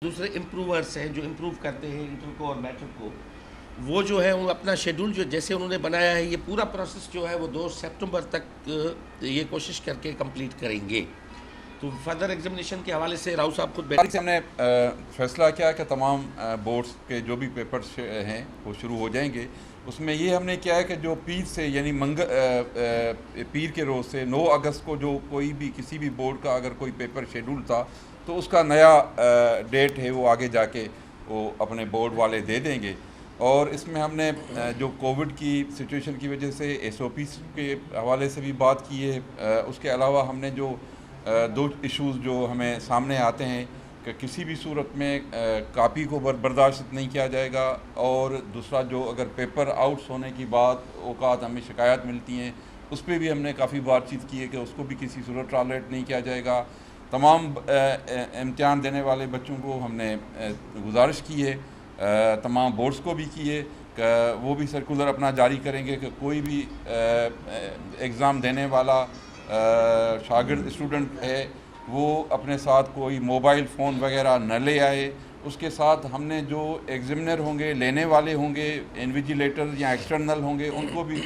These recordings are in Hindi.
दूसरे इम्प्रूवर्स हैं जो इम्प्रूव करते हैं इंटर को और मैट्रिक को, वो जो है वो अपना शेड्यूल जो जैसे उन्होंने बनाया है, ये पूरा प्रोसेस जो है वो 2 सितंबर तक ये कोशिश करके कंप्लीट करेंगे। तो फर्दर एग्जामिनेशन के हवाले से राव साहब खुद तारीख से हमने फैसला किया कि तमाम बोर्ड्स के जो भी पेपर्स हैं वो शुरू हो जाएंगे। उसमें ये हमने किया है कि जो पीर से यानी पीर के रोज़ से 9 अगस्त को जो कोई भी किसी भी बोर्ड का अगर कोई पेपर शेड्यूल था तो उसका नया डेट है वो आगे जाके वो अपने बोर्ड वाले दे देंगे। और इसमें हमने जो कोविड की सिचुएशन की वजह से SOPs के हवाले से भी बात की है। उसके अलावा हमने जो 2 इश्यूज़ जो हमें सामने आते हैं कि किसी भी सूरत में कापी को बर्दाश्त नहीं किया जाएगा, और दूसरा जो अगर पेपर आउट्स होने की बात औकात हमें शिकायत मिलती हैं उस पर भी हमने काफ़ी बातचीत की है कि उसको भी किसी सूरत टॉलरेट नहीं किया जाएगा। तमाम इम्तिहान देने वाले बच्चों को हमने गुजारिश की है, तमाम बोर्ड्स को भी की है कि वो भी सर्कुलर अपना जारी करेंगे कि कोई भी एग्ज़ाम देने वाला शागिर्द स्टूडेंट है वो अपने साथ कोई मोबाइल फ़ोन वगैरह न ले आए। उसके साथ हमने जो एग्ज़ामिनर होंगे, लेने वाले होंगे, इन्विजिलेटर या एक्सटर्नल होंगे, उनको भी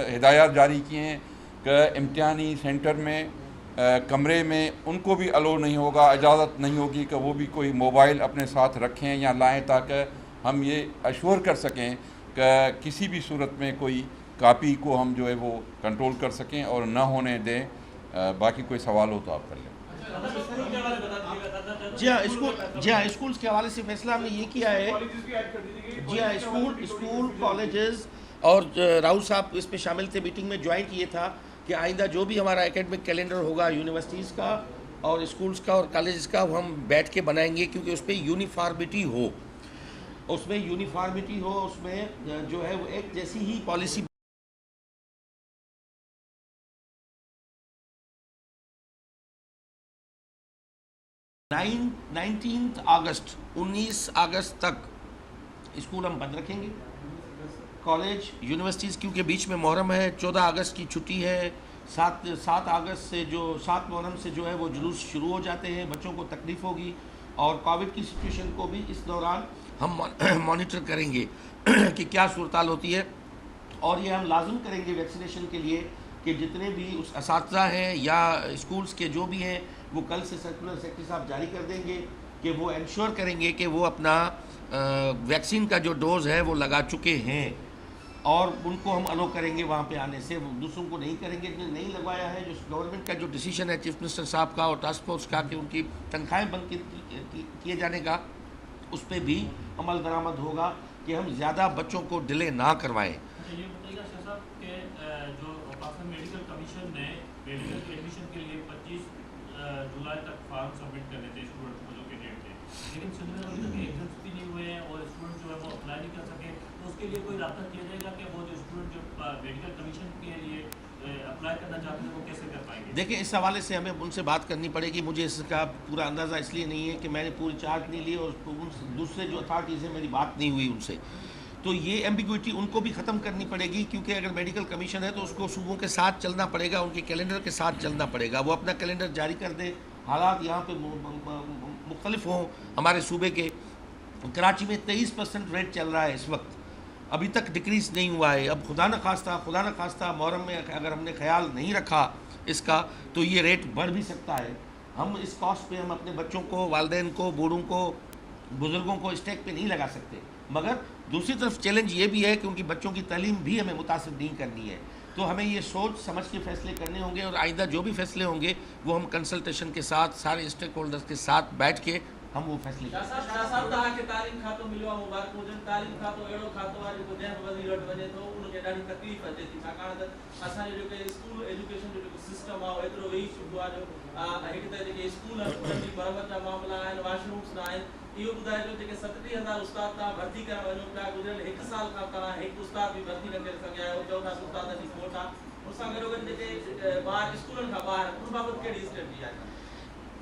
हिदायत जारी किए हैं कि इम्तिहानी सेंटर में कमरे में उनको भी अलो नहीं होगा, इजाज़त नहीं होगी कि वो भी कोई मोबाइल अपने साथ रखें या लाएं, ताकि हम ये अश्योर कर सकें कि किसी भी सूरत में कोई कापी को हम जो है वो कंट्रोल कर सकें और न होने दें। बाकी कोई सवाल हो तो आप कर लें। जी हाँ, स्कूल्स के हवाले से फैसला हमने ये किया है। जी हाँ, स्कूल कॉलेजेस और राउत साहब इस पे शामिल थे, मीटिंग में ज्वाइन किए था कि आइंदा जो भी हमारा एकेडमिक कैलेंडर होगा यूनिवर्सिटीज़ का और स्कूल्स का और कॉलेजेस का, वो हम बैठ के बनाएंगे, क्योंकि उस पर यूनिफॉर्मिटी हो, उसमें जो है वो एक जैसी ही पॉलिसी 19 अगस्त तक स्कूल हम बंद रखेंगे। कॉलेज यूनिवर्सिटीज़ क्योंकि बीच में मुहर्रम है, 14 अगस्त की छुट्टी है, 7 अगस्त से जो 7 मुहर्रम से जो है वो जुलूस शुरू हो जाते हैं, बच्चों को तकलीफ़ होगी। और कोविड की सिचुएशन को भी इस दौरान हम मॉनिटर करेंगे कि क्या सूरत होती है, और ये हम लाजम करेंगे वैक्सीनेशन के लिए कि जितने भी उस असातिज़ा हैं या स्कूल्स के जो भी हैं, वो कल से सर्कुलर सेक्रेटरी साहब जारी कर देंगे कि वो इंश्योर करेंगे कि वो अपना वैक्सीन का जो डोज़ है वो लगा चुके हैं, और उनको हम अलो करेंगे वहाँ पे आने से। वो दूसरों को नहीं करेंगे जिन्हें नहीं लगवाया है। जो गवर्नमेंट का जो डिसीजन है चीफ मिनिस्टर साहब का और टास्क फोर्स का कि उनकी तनख्वाहें बंद किए जाने का, उस पर भी अमल दरामद होगा कि हम ज़्यादा बच्चों को डिले ना करवाएँ। ये बताइएगा शाह साहब कि जो पाकिस्तान मेडिकल कमीशन ने मेडिकल एडमिशन के लिए 25 जुलाई तक फॉर्म सबमिट करने थे स्टूडेंट को, जो के डेट थे, लेकिन सिलसिले में अभी तक एग्जाम्स भी नहीं हुए हैं और स्टूडेंट जो है वो अप्लाई नहीं कर सके, तो उसके लिए कोई रास्ता किया जाएगा कि वो जो स्टूडेंट जो मेडिकल कमीशन के लिए अप्लाई करना चाहते हैं वो कैसे कर पाएंगे? देखिए, इस हवाले से हमें उनसे बात करनी पड़ेगी। मुझे इसका पूरा अंदाज़ा इसलिए नहीं है कि मैंने पूरी चार्ज नहीं ली और दूसरे जो अथॉरिटीज़ हैं मेरी बात नहीं हुई उनसे, तो ये एम्बिग्विटी उनको भी ख़त्म करनी पड़ेगी, क्योंकि अगर मेडिकल कमीशन है तो उसको सूबों के साथ चलना पड़ेगा, उनके कैलेंडर के साथ चलना पड़ेगा। वो अपना कैलेंडर जारी कर दे, हालात यहाँ पे मुख्तलिफ हों हमारे सूबे के। कराची में 23% रेट चल रहा है इस वक्त, अभी तक डिक्रीज़ नहीं हुआ है। अब खुदा न खास्ता मुहर्रम में अगर हमने ख्याल नहीं रखा इसका तो ये रेट बढ़ भी सकता है। हम इस कॉस्ट पे हम अपने बच्चों को, वालिदैन को, बूढ़ों को, बुज़ुर्गों को स्टेक पे नहीं लगा सकते। मगर दूसरी तरफ चैलेंज ये भी है कि उनकी बच्चों की तालीम भी हमें मुतासिर नहीं करनी है, तो हमें ये सोच समझ के फ़ैसले करने होंगे, और आइंदा जो भी फ़ैसले होंगे वो हम कंसल्टेशन के साथ सारे स्टेक होल्डर्स के साथ बैठ के हम वो फैसले इहो ॿुधाइजो जेके 37,000 उस्ताद तव्हां भर्ती करण वञो पिया, गुज़िरियल 1 साल खां तव्हां हिकु उस्ताद बि भर्ती न करे सघिया आहियो, चओ था उस्ताद जी खोट आहे। उस सां गॾोगॾु जेके ॿार स्कूलनि खां ॿाहिरि, उन बाबति कहिड़ी स्ट्रेटजी आहे?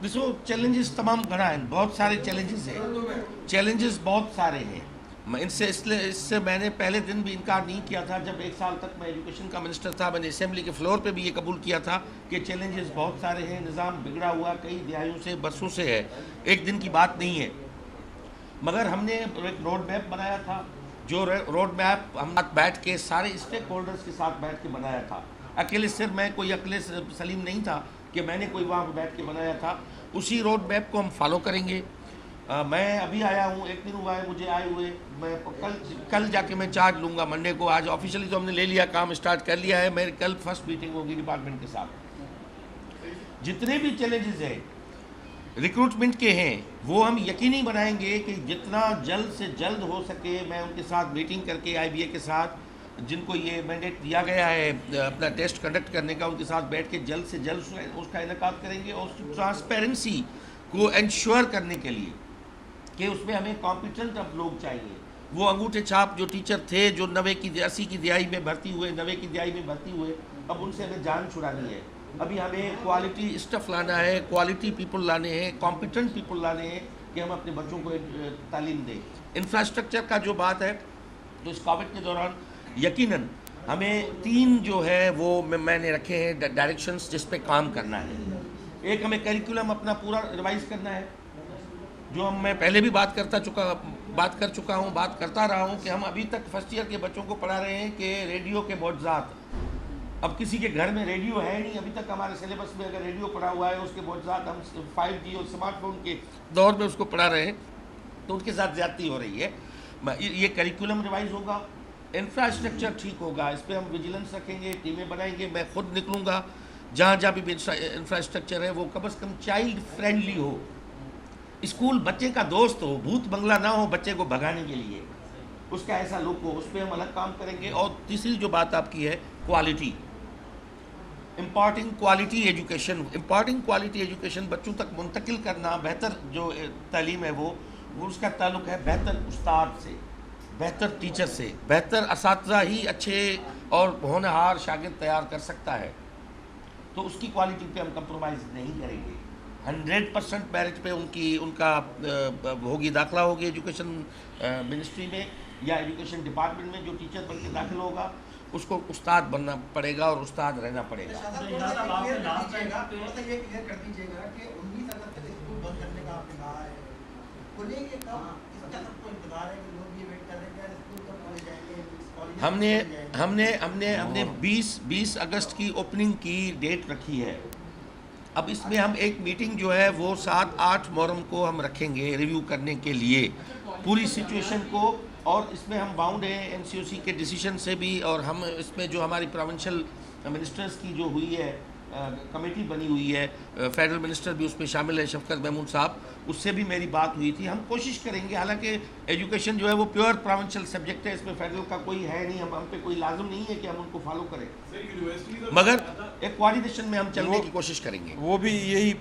देखो, चैलेंजेस तमाम घना हैं, बहुत सारे चैलेंजेस हैं, चैलेंजेस बहुत सारे हैं। इससे मैंने पहले दिन भी इनकार नहीं किया था। जब 1 साल तक मैं एजुकेशन का मिनिस्टर था, मैंने असेंबली के फ्लोर पे भी ये कबूल किया था कि चैलेंजेस बहुत सारे हैं, निज़ाम बिगड़ा हुआ कई दिहाइयों से, बरसों से है, एक दिन की बात नहीं है। मगर हमने एक रोड मैप बनाया था, जो रोड मैप हम बैठ के सारे स्टेक होल्डर्स के साथ बैठ के बनाया था। अकेले सिर्फ मैं कोई अकेले सलीम नहीं था कि मैंने कोई वहाँ बैठ के बनाया था। उसी रोड मैप को हम फॉलो करेंगे। मैं अभी आया हूँ, 1 दिन हुआ है मुझे आए हुए। मैं कल जाके मैं चार्ज लूँगा मंडे को। आज ऑफिशियली तो हमने ले लिया, काम स्टार्ट कर लिया है। मेरी कल फर्स्ट मीटिंग होगी डिपार्टमेंट के साथ। जितने भी चैलेंजेस हैं रिक्रूटमेंट के हैं वो हम यकीनी बनाएंगे कि जितना जल्द से जल्द हो सके। मैं उनके साथ मीटिंग करके IBA के साथ, जिनको ये मैंडेट दिया गया है अपना टेस्ट कंडक्ट करने का, उनके साथ बैठ के जल्द से जल्द उसका इनेकाद करेंगे। और ट्रांसपेरेंसी को इंश्योर करने के लिए कि उसमें हमें कॉम्पिटेंट अब लोग चाहिए। वो अंगूठे छाप जो टीचर थे जो 90 की 80 की दिहाई में भर्ती हुए, 90 की दिहाई में भर्ती हुए, अब उनसे हमें जान छुड़ानी है। अभी हमें क्वालिटी स्टफ लाना है, क्वालिटी पीपल लाने हैं, कॉम्पिटेंट पीपल लाने हैं कि हम अपने बच्चों को तालीम दें। इंफ्रास्ट्रक्चर का जो बात है, तो इस कोविड के दौरान यकीनन हमें 3 जो है वो मैंने रखे हैं डायरेक्शंस जिस पे काम करना है। एक, हमें करिकुलम अपना पूरा रिवाइज करना है, जो मैं पहले भी बात करता रहा हूँ कि हम अभी तक फर्स्ट ईयर के बच्चों को पढ़ा रहे हैं कि रेडियो के बोझात। अब किसी के घर में रेडियो है नहीं, अभी तक हमारे सिलेबस में अगर रेडियो पढ़ा हुआ है उसके बोझात हम 5G और स्मार्टफोन के दौर में उसको पढ़ा रहे हैं, तो उनके साथ ज़्यादती हो रही है। ये करिकुलम रिवाइज होगा, इंफ्रास्ट्रक्चर ठीक होगा, इस पर हम विजिलेंस रखेंगे, टीमें बनाएंगे। मैं खुद निकलूँगा जहाँ भी इंफ्रास्ट्रक्चर है वो कम से कम चाइल्ड फ्रेंडली हो, स्कूल बच्चे का दोस्त हो, भूत बंगला ना हो बच्चे को भगाने के लिए, उसका ऐसा लुक हो, उस पर हम अलग काम करेंगे। और तीसरी जो बात आपकी है क्वालिटी, इम्पार्टिंग क्वालिटी एजुकेशन बच्चों तक मुंतकिल करना, बेहतर जो तालीम है वो उसका ताल्लुक है बेहतर उस्ताद से, बेहतर टीचर से। बेहतर असातिज़ा ही अच्छे और होनहार शागिर्द तैयार कर सकता है, तो उसकी क्वालिटी पे हम कंप्रोमाइज़ नहीं करेंगे। 100% मेरिट पे उनका होगी, दाखिला होगी एजुकेशन मिनिस्ट्री में या एजुकेशन डिपार्टमेंट में। जो टीचर बन के दाखिल होगा उसको उस्ताद बनना पड़ेगा और उस्ताद रहना पड़ेगा। हमने 20 अगस्त की ओपनिंग की डेट रखी है। अब इसमें हम एक मीटिंग जो है वो 7-8 मुहर्रम को हम रखेंगे रिव्यू करने के लिए पूरी सिचुएशन को। और इसमें हम बाउंड हैं NCOC के डिसीजन से भी, और हम इसमें जो हमारी प्रोविंशियल मिनिस्टर्स की जो हुई है कमेटी बनी हुई है, फेडरल मिनिस्टर भी उसमें शामिल है, शफकत महमूद साहब, उससे भी मेरी बात हुई थी। हम कोशिश करेंगे, हालांकि एजुकेशन जो है वो प्योर प्रोविंशियल सब्जेक्ट है, इसमें फेडरल का कोई है नहीं, हम पे कोई लाजम नहीं है कि हम उनको फॉलो करें, मगर एक कोऑर्डिनेशन में हम चलने की कोशिश करेंगे। वो भी यही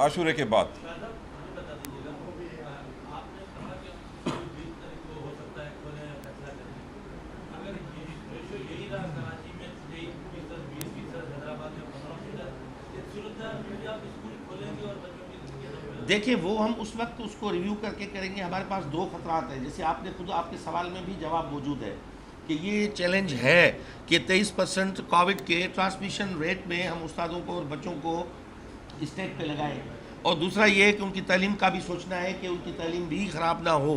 आशूरे के बाद देखिए वो हम उस वक्त उसको रिव्यू करके करेंगे। हमारे पास 2 खतरात हैं, जैसे आपने खुद आपके सवाल में भी जवाब मौजूद है कि ये चैलेंज है कि 23% कोविड के ट्रांसमिशन रेट में हम उस्तादों को और बच्चों को स्टेट पे लगाएं, और दूसरा ये है कि उनकी तालीम का भी सोचना है कि उनकी तालीम भी ख़राब ना हो,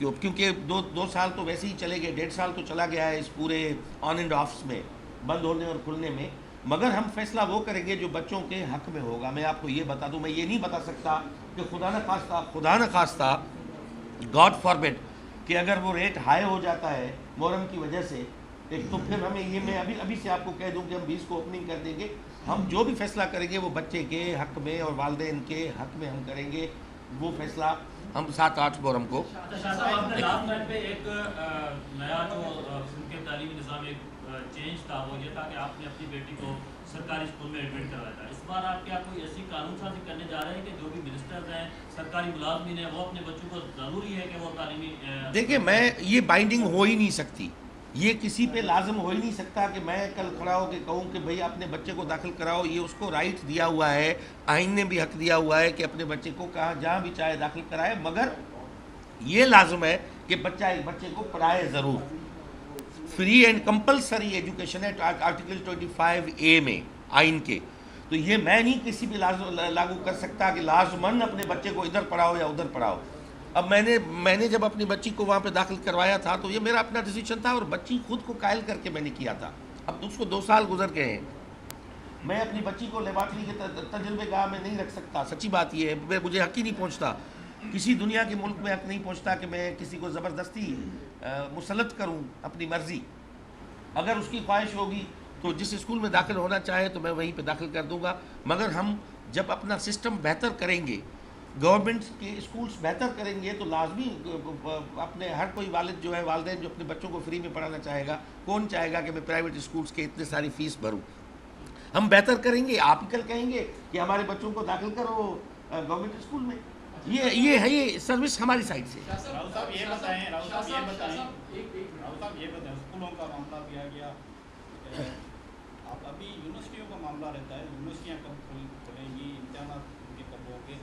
क्योंकि 2 साल तो वैसे ही चले गए, 1.5 साल तो चला गया है इस पूरे ऑन एंड ऑफ्स में, बंद होने और खुलने में। मगर हम फैसला वो करेंगे जो बच्चों के हक में होगा। मैं आपको ये बता दूं, मैं ये नहीं बता सकता कि खुदा न खास्ता गॉड फॉरबिड कि अगर वो रेट हाई हो जाता है मुहर्रम की वजह से, तो फिर हमें ये, मैं अभी से आपको कह दूं कि हम 20 को ओपनिंग कर देंगे। हम जो भी फैसला करेंगे वो बच्चे के हक में और वालिदैन के हक में हम करेंगे। वो फैसला हम 7-8 मुहर्रम को। चेंज था, वो ये था कि आपने अपनी बेटी को सरकारी स्कूल में एडमिट करवाया था। इस बार आप क्या कोई ऐसी कानून साजी करने जा रहे हैं कि जो भी मिनिस्टर्स हैं, सरकारी मुलाजमीन हैं, वो अपने बच्चों को ज़रूरी है कि वो तालीमी। देखिए, मैं ये बाइंडिंग हो ही नहीं सकती, ये किसी पे लाजम हो ही नहीं सकता कि मैं कल खड़ा होकर कहूँ कि भाई अपने बच्चे को दाखिल कराओ। ये उसको राइट दिया हुआ है, आइन ने भी हक दिया हुआ है कि अपने बच्चे को कहाँ जहाँ भी चाहे दाखिल कराए, मगर ये लाजम है कि बच्चा एक बच्चे को पढ़ाए ज़रूर। फ्री एंड कंपलसरी एजुकेशन है आर्टिकल 25A में आइन के, तो ये मैं नहीं किसी भी लागू कर सकता कि लाजमन अपने बच्चे को इधर पढ़ाओ या उधर पढ़ाओ। अब मैंने जब अपनी बच्ची को वहाँ पे दाखिल करवाया था तो ये मेरा अपना डिसीजन था और बच्ची खुद को कायल करके मैंने किया था। अब उसको 2 साल गुजर गए हैं, मैं अपनी बच्ची को लेबॉर्ट्री के तजुर्बेगाह में नहीं रख सकता। सच्ची बात ये है, मुझे हक ही नहीं पहुँचता, किसी दुनिया के मुल्क में हक नहीं पहुँचता कि मैं किसी को ज़बरदस्ती मुसलत करूँ अपनी मर्ज़ी। अगर उसकी ख्वाहिश होगी तो जिस स्कूल में दाखिल होना चाहे तो मैं वहीं पे दाखिल कर दूंगा। मगर हम जब अपना सिस्टम बेहतर करेंगे, गवर्नमेंट के स्कूल्स बेहतर करेंगे, तो लाजमी अपने हर कोई वालिद जो है, वालिदैन जो अपने बच्चों को फ्री में पढ़ाना चाहेगा, कौन चाहेगा कि मैं प्राइवेट स्कूल्स के इतने सारी फ़ीस भरूँ। हम बेहतर करेंगे, आप ही कल कहेंगे कि हमारे बच्चों को दाखिल करो गवर्नमेंट स्कूल में। ये है, ये सर्विस हमारी साइड से। राव साहब ये बताएं स्कूलों का मामला भी आ गया, आप अभी यूनिवर्सिटियों का मामला रहता है, यूनिवर्सिटियाँ कब खुलेंगी, इम्तिहान कब होंगे,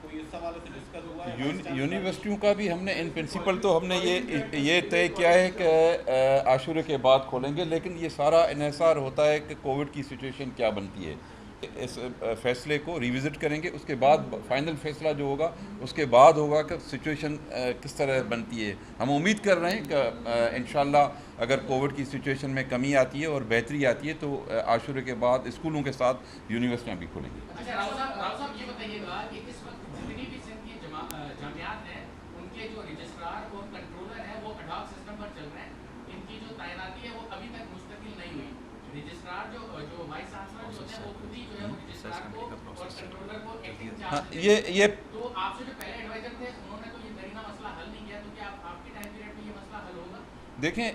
कोई इस हवाले से डिस्कस हुआ है? यूनिवर्सिटियों का भी हमने इन प्रिंसिपल तो हमने ये तय किया है कि आशुरे के बाद खोलेंगे, लेकिन ये सारा इन्हिसार होता है कि कोविड की सिचुएशन क्या बनती है। इस फैसले को रिविज़िट करेंगे, उसके बाद फाइनल फैसला जो होगा उसके बाद होगा कि सिचुएशन किस तरह बनती है। हम उम्मीद कर रहे हैं कि इंशाल्लाह अगर कोविड की सिचुएशन में कमी आती है और बेहतरी आती है तो आशुरे के बाद स्कूलों के साथ यूनिवर्सिटियाँ भी खुलेंगी। अच्छा राव साहब ये बताइएगा कि इस वक्त जितनी भी सिंध की जामियात हैं उनके जो रजिस्ट्रार और कंट्रोलर हैं वो अडॉक सिस्टम पर चल रहे हैं, इनकी जो तैनाती है वो अभी तक मुस्तकिल नहीं हुई। रजिस्ट्रार जो वाइस चांसलर जो होते हैं वो खुद ही जो है वो रजिस्ट्रार को और कंट्रोलर को एक्टिंग चार्ज ये तो आपसे जो पहले एडवाइजर थे उन्होंने तो ये दरीना मसला हल नहीं किया, तो क्या आपके टाइम पीरियड में ये मसला हल होगा? देखें,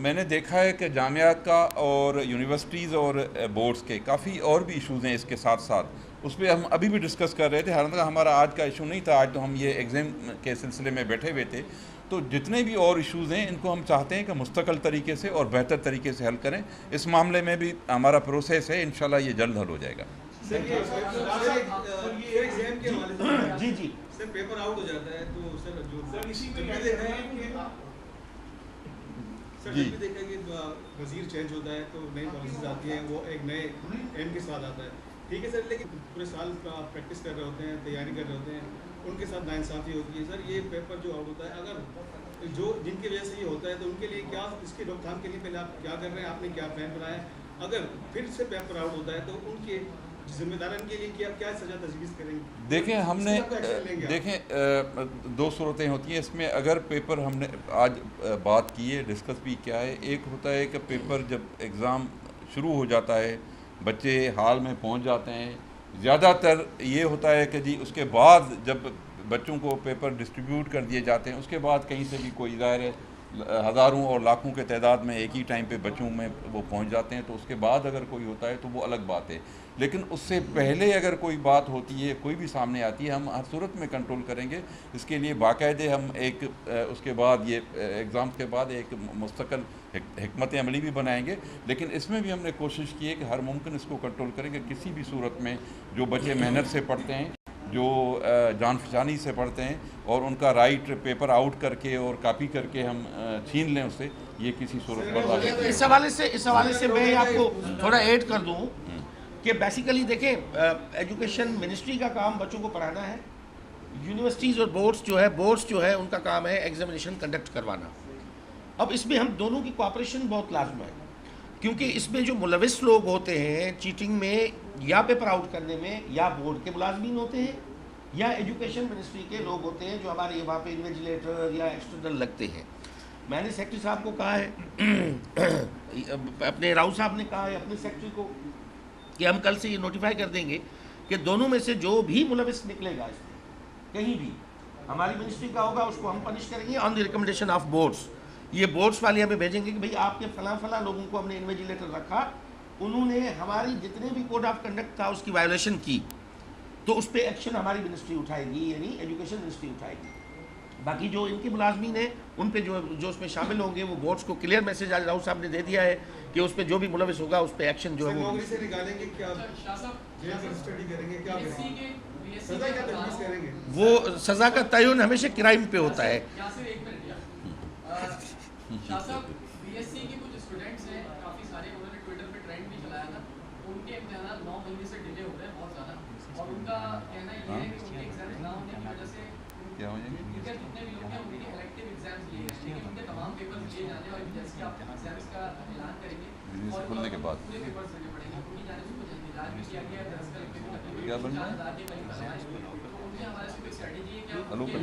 मैंने देखा है कि जामियात का और यूनिवर्सिटीज़ और बोर्ड्स के काफ़ी और भी इशूज़ हैं इसके साथ साथ, उस पर हम अभी भी डिस्कस कर रहे थे। हालांकि हमारा आज का इशू नहीं था, आज तो हम ये एग्ज़ाम के सिलसिले में बैठे हुए थे। तो जितने भी और इश्यूज़ हैं इनको हम चाहते हैं कि मुस्तकिल तरीके से और बेहतर तरीके से हल करें। इस मामले में भी हमारा प्रोसेस है, इंशाल्लाह ये जल्द हल हो जाएगा। जी जी सर, पेपर आउट हो जाता है तो सर जो सर जब भी देखा कि वजीर चेंज होता है तो नई पॉलिसीज आती हैं, वो एक नए एम के साथ आता है, ठीक है सर, लेकिन पूरे साल का प्रैक्टिस कर रहे होते हैं, तैयारी कर रहे होते हैं, उनके साथ नाइंसाफ़ी होती है। सर ये पेपर जो आउट होता है, अगर जो जिनकी वजह से ये होता है तो उनके लिए क्या, इसकी रोकथाम के लिए पहले आप क्या कर रहे हैं, आपने क्या प्लान बनाया है? अगर फिर से पेपर आउट होता है तो उनके जिम्मेदारन के लिए क्या सजा तजवीज़ करेंगे? देखें, देखें 2 सूरतें होती हैं इसमें। अगर पेपर हमने आज बात की है, डिस्कस भी किया है, एक होता है कि पेपर जब एग्ज़ाम शुरू हो जाता है, बच्चे हाल में पहुंच जाते हैं, ज़्यादातर ये होता है कि जी उसके बाद जब बच्चों को पेपर डिस्ट्रीब्यूट कर दिए जाते हैं उसके बाद कहीं से भी कोई ज़ाहिर है हज़ारों और लाखों के तादाद में एक ही टाइम पे बच्चों में वो पहुंच जाते हैं, तो उसके बाद अगर कोई होता है तो वो अलग बात है। लेकिन उससे पहले अगर कोई बात होती है, कोई भी सामने आती है, हम हर सूरत में कंट्रोल करेंगे। इसके लिए बाकायदे हम एक उसके बाद ये एग्ज़ाम के बाद एक मुस्तकिल हिकमत अमली भी बनाएंगे। लेकिन इसमें भी हमने कोशिश की है कि हर मुमकिन इसको कंट्रोल करेंगे। किसी भी सूरत में जो बच्चे मेहनत से पढ़ते हैं, जो जान फशानी से पढ़ते हैं और उनका राइट पेपर आउट करके और कॉपी करके हम छीन लें उससे, ये किसी सूरत पर इस हवाले से मैं आपको थोड़ा ऐड कर दूं कि बेसिकली देखें, एजुकेशन मिनिस्ट्री का काम बच्चों को पढ़ाना है। यूनिवर्सिटीज़ और बोर्ड्स जो है उनका काम है एग्जामिनेशन कंडक्ट करवाना। अब इसमें हम दोनों की कोऑपरेशन बहुत लाजमी है, क्योंकि इसमें जो मुलविस लोग होते हैं चीटिंग में या पेपर आउट करने में, या बोर्ड के मुलाजमीन होते हैं या एजुकेशन मिनिस्ट्री के लोग होते हैं जो हमारे वहाँ पे इन्विजिलेटर या एक्सटर्नल लगते हैं। मैंने सेक्रेटरी साहब को कहा है अपने राव साहब ने कहा है अपने सेक्रेटरी को कि हम कल से ये नोटिफाई कर देंगे कि दोनों में से जो भी मुलविस निकलेगा इसमें कहीं भी हमारी मिनिस्ट्री का होगा, उसको हम पनिश करेंगे on the recommendation of boards. ये बोर्ड्स वाले हमें भेजेंगे कि भाई आपके फला लोगों को हमने इन्विजिलेटर रखा, उन्होंने हमारी जितने भी कोड ऑफ कंडक्ट था उसकी वायोलेशन की, तो उस पर एक्शन हमारी मिनिस्ट्री उठाएगी, यानी एजुकेशन मिनिस्ट्री उठाएगी। बाकी जो इनके मुलाजमीन हैं उन पे जो उसमें शामिल होंगे वो बोर्ड्स को क्लियर मैसेज आज राउत साहब ने दे दिया है कि उस पर जो भी मुलविस होगा उस पर एक्शन जो है वो नौकरी से निकालेंगे, क्या स्टडी करेंगे, क्या करेंगे? वो सज़ा का तयन हमेशा क्राइम पे होता है। बीएससी के कुछ स्टूडेंट्स हैं, काफ़ी सारे, उन्होंने ट्विटर पे ट्रेंड भी चलाया था, उनके इम्तिहान 9 महीने से डिले हो गए बहुत ज़्यादा, और उनका कहना ये है कि उनके एग्जाम ना होने की वजह से क्या हो जाएंगे? जितने भी लोग हैं उनके इलेक्टिव एग्जाम्स लिए हैं, लेकिन उनके तमाम पेपर्स लिए जाने और जैसे कि आप एग्जाम्स का ऐलान करेंगे बिजनेस और खुलने के बाद पूरे पेपर्स देने पड़ेंगे, उनकी जाने से कुछ इंतजार भी किया गया है। दरअसल क्या बन रहा है? उनके हमारे से कोई स्ट्रेटेजी है क्या हेलो कर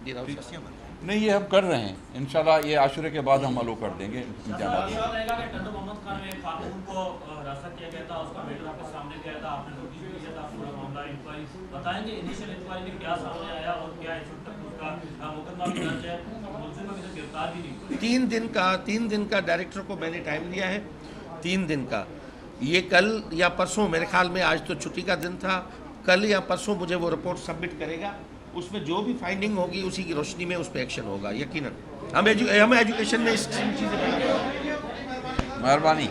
जी राउत साहब। नहीं, ये हम कर रहे हैं इंशाल्लाह, ये आशुरे के बाद हम अलो कर देंगे इम्तिहान। ये रहेगा कि टंडन मोहम्मद खान में खातून को हिरासत किया गया था, उसका मैटर आपके सामने गया था, आपने नोटिस भी दिया था, पूरा मामला इंक्वायरी बताएंगे इनिशियल इंक्वायरी में क्या सामने आया और क्या इस वक्त तक उसका मुकदमा भी दर्ज है, मुलजिम अभी तक गिरफ्तार भी नहीं हुआ। 3 दिन का डायरेक्टर को मैंने टाइम दिया है, 3 दिन का। ये कल या परसों, मेरे ख्याल में आज तो छुट्टी का दिन था, कल या परसों मुझे वो रिपोर्ट सबमिट करेगा। उसमें जो भी फाइंडिंग होगी उसी की रोशनी में उस पर एक्शन होगा यकीनन। हम एजुकेशन में इस चीज़ मेहरबानी।